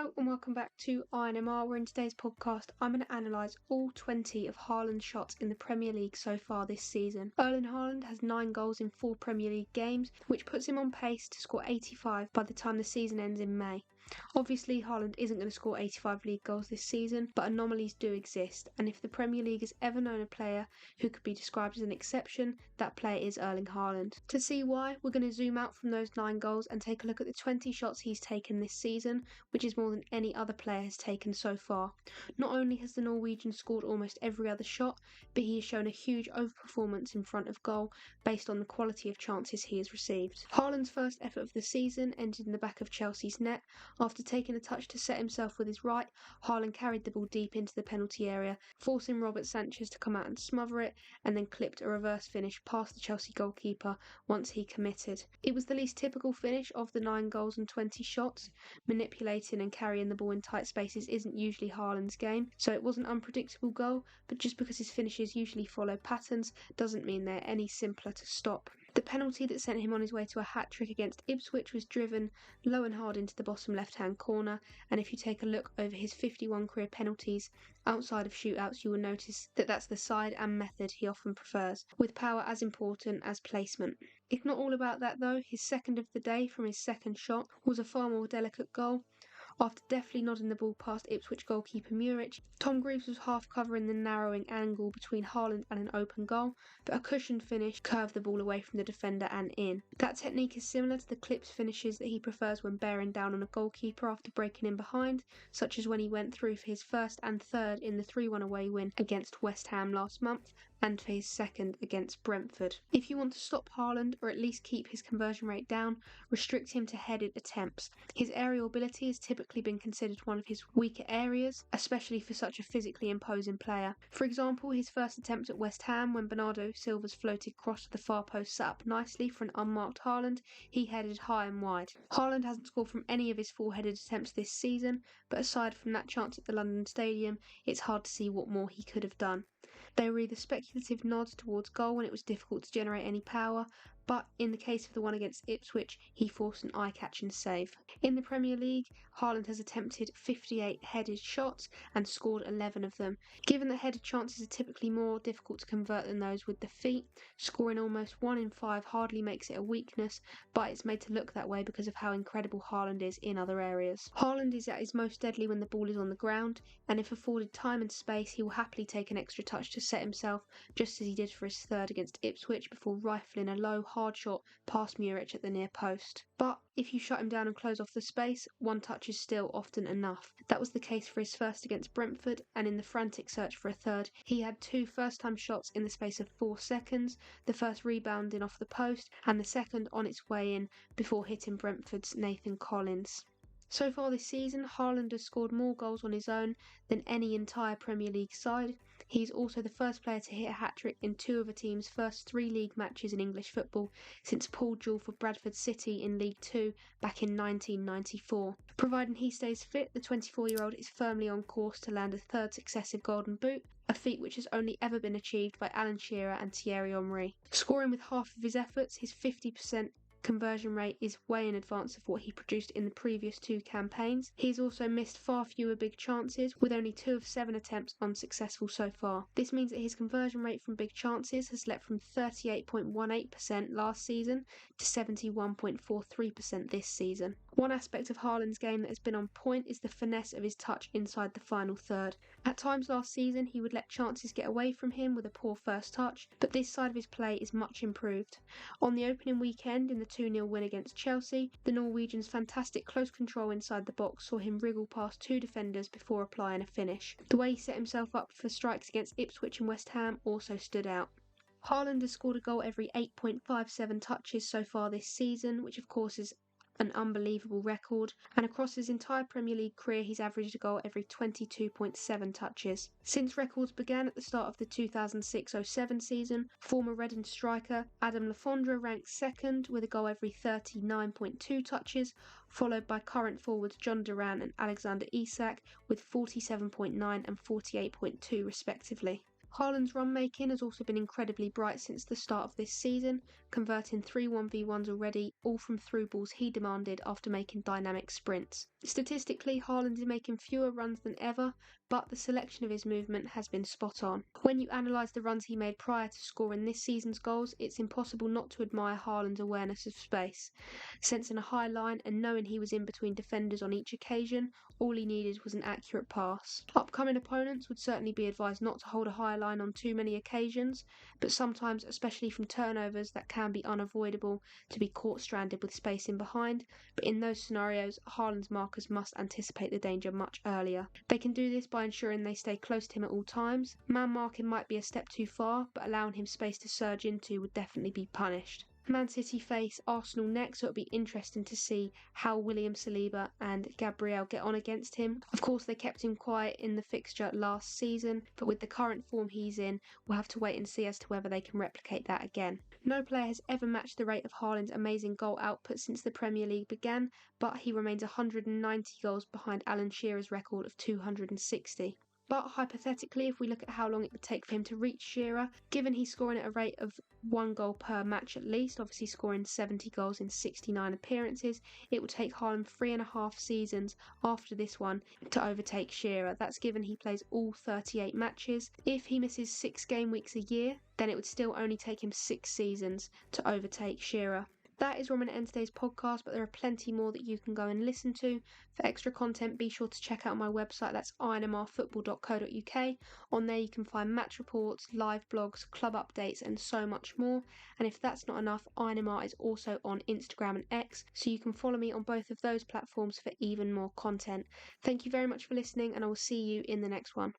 Hello and welcome back to INMR, where in today's podcast I'm going to analyse all 20 of Haaland's shots in the Premier League so far this season. Erling Haaland has 9 goals in 4 Premier League games, which puts him on pace to score 85 by the time the season ends in May. Obviously, Haaland isn't going to score 85 league goals this season, but anomalies do exist, and if the Premier League has ever known a player who could be described as an exception, that player is Erling Haaland. To see why, we're going to zoom out from those 9 goals and take a look at the 20 shots he's taken this season, which is more than any other player has taken so far. Not only has the Norwegian scored almost every other shot, but he has shown a huge overperformance in front of goal based on the quality of chances he has received. Haaland's first effort of the season ended in the back of Chelsea's net. After taking a touch to set himself with his right, Haaland carried the ball deep into the penalty area, forcing Robert Sanchez to come out and smother it, and then clipped a reverse finish past the Chelsea goalkeeper once he committed. It was the least typical finish of the 9 goals and 20 shots. Manipulating and carrying the ball in tight spaces isn't usually Haaland's game, so it was an unpredictable goal, but just because his finishes usually follow patterns doesn't mean they're any simpler to stop. The penalty that sent him on his way to a hat-trick against Ipswich was driven low and hard into the bottom left-hand corner, and if you take a look over his 51 career penalties outside of shootouts, you will notice that that's the side and method he often prefers, with power as important as placement. It's not all about that though. His second of the day from his second shot was a far more delicate goal. After deftly nodding the ball past Ipswich goalkeeper Muric, Tom Greaves was half covering the narrowing angle between Haaland and an open goal, but a cushioned finish curved the ball away from the defender and in. That technique is similar to the clips finishes that he prefers when bearing down on a goalkeeper after breaking in behind, such as when he went through for his first and third in the 3-1 away win against West Ham last month, and for his second against Brentford. If you want to stop Haaland, or at least keep his conversion rate down, restrict him to headed attempts. His aerial ability has typically been considered one of his weaker areas, especially for such a physically imposing player. For example, his first attempt at West Ham, when Bernardo Silva's floated cross to the far post set up nicely for an unmarked Haaland, he headed high and wide. Haaland hasn't scored from any of his 4 headed attempts this season, but aside from that chance at the London Stadium, it's hard to see what more he could have done. They were either speculative nods towards goal when it was difficult to generate any power, but in the case of the one against Ipswich, he forced an eye-catching save. In the Premier League, Haaland has attempted 58 headed shots and scored 11 of them. Given that headed chances are typically more difficult to convert than those with the feet, scoring almost 1 in 5 hardly makes it a weakness, but it's made to look that way because of how incredible Haaland is in other areas. Haaland is at his most deadly when the ball is on the ground, and if afforded time and space, he will happily take an extra touch to set himself, just as he did for his third against Ipswich before rifling a low, hard shot past Muric at the near post. But if you shut him down and close off the space, one touch is still often enough. That was the case for his first against Brentford, and in the frantic search for a third, he had 2 first-time shots in the space of 4 seconds, the first rebounding off the post, and the second on its way in before hitting Brentford's Nathan Collins. So far this season, Haaland has scored more goals on his own than any entire Premier League side. He's also the first player to hit a hat-trick in 2 of a team's first 3 league matches in English football since Paul Jewell for Bradford City in League 2 back in 1994. Providing he stays fit, the 24-year-old is firmly on course to land a 3rd successive Golden Boot, a feat which has only ever been achieved by Alan Shearer and Thierry Henry. Scoring with half of his efforts, his 50% conversion rate is way in advance of what he produced in the previous 2 campaigns. He's also missed far fewer big chances, with only 2 of 7 attempts unsuccessful so far. This means that his conversion rate from big chances has leapt from 38.18% last season to 71.43% this season. One aspect of Haaland's game that has been on point is the finesse of his touch inside the final third. At times last season, he would let chances get away from him with a poor first touch, but this side of his play is much improved. On the opening weekend in the 2-0 win against Chelsea, the Norwegian's fantastic close control inside the box saw him wriggle past 2 defenders before applying a finish. The way he set himself up for strikes against Ipswich and West Ham also stood out. Haaland has scored a goal every 8.57 touches so far this season, which of course is an unbelievable record, and across his entire Premier League career he's averaged a goal every 22.7 touches. Since records began at the start of the 2006-07 season, former Reading striker Adam Lafondra ranks second with a goal every 39.2 touches, followed by current forwards John Duran and Alexander Isak with 47.9 and 48.2 respectively. Haaland's run making has also been incredibly bright since the start of this season, converting 3 1v1s already, all from through balls he demanded after making dynamic sprints. Statistically, Haaland is making fewer runs than ever, but the selection of his movement has been spot on. When you analyse the runs he made prior to scoring this season's goals, it's impossible not to admire Haaland's awareness of space. Sensing a high line and knowing he was in between defenders on each occasion, all he needed was an accurate pass. Upcoming opponents would certainly be advised not to hold a high line on too many occasions, but sometimes, especially from turnovers, that can be unavoidable to be caught stranded with space in behind. But in those scenarios, Haaland's markers must anticipate the danger much earlier. They can do this by ensuring they stay close to him at all times. Man marking might be a step too far, but allowing him space to surge into would definitely be punished. Man City face Arsenal next, so it'll be interesting to see how William Saliba and Gabriel get on against him. Of course, they kept him quiet in the fixture last season, but with the current form he's in, we'll have to wait and see as to whether they can replicate that again. No player has ever matched the rate of Haaland's amazing goal output since the Premier League began, but he remains 190 goals behind Alan Shearer's record of 260. But hypothetically, if we look at how long it would take for him to reach Shearer, given he's scoring at a rate of 1 goal per match at least, obviously scoring 70 goals in 69 appearances, it will take Haaland 3.5 seasons after this one to overtake Shearer. That's given he plays all 38 matches. If he misses 6 game weeks a year, then it would still only take him 6 seasons to overtake Shearer. That is where I'm going to end today's podcast, but there are plenty more that you can go and listen to. For extra content, be sure to check out my website, that's inmrfootball.co.uk. On there you can find match reports, live blogs, club updates and so much more. And if that's not enough, INMR is also on Instagram and X, so you can follow me on both of those platforms for even more content. Thank you very much for listening, and I will see you in the next one.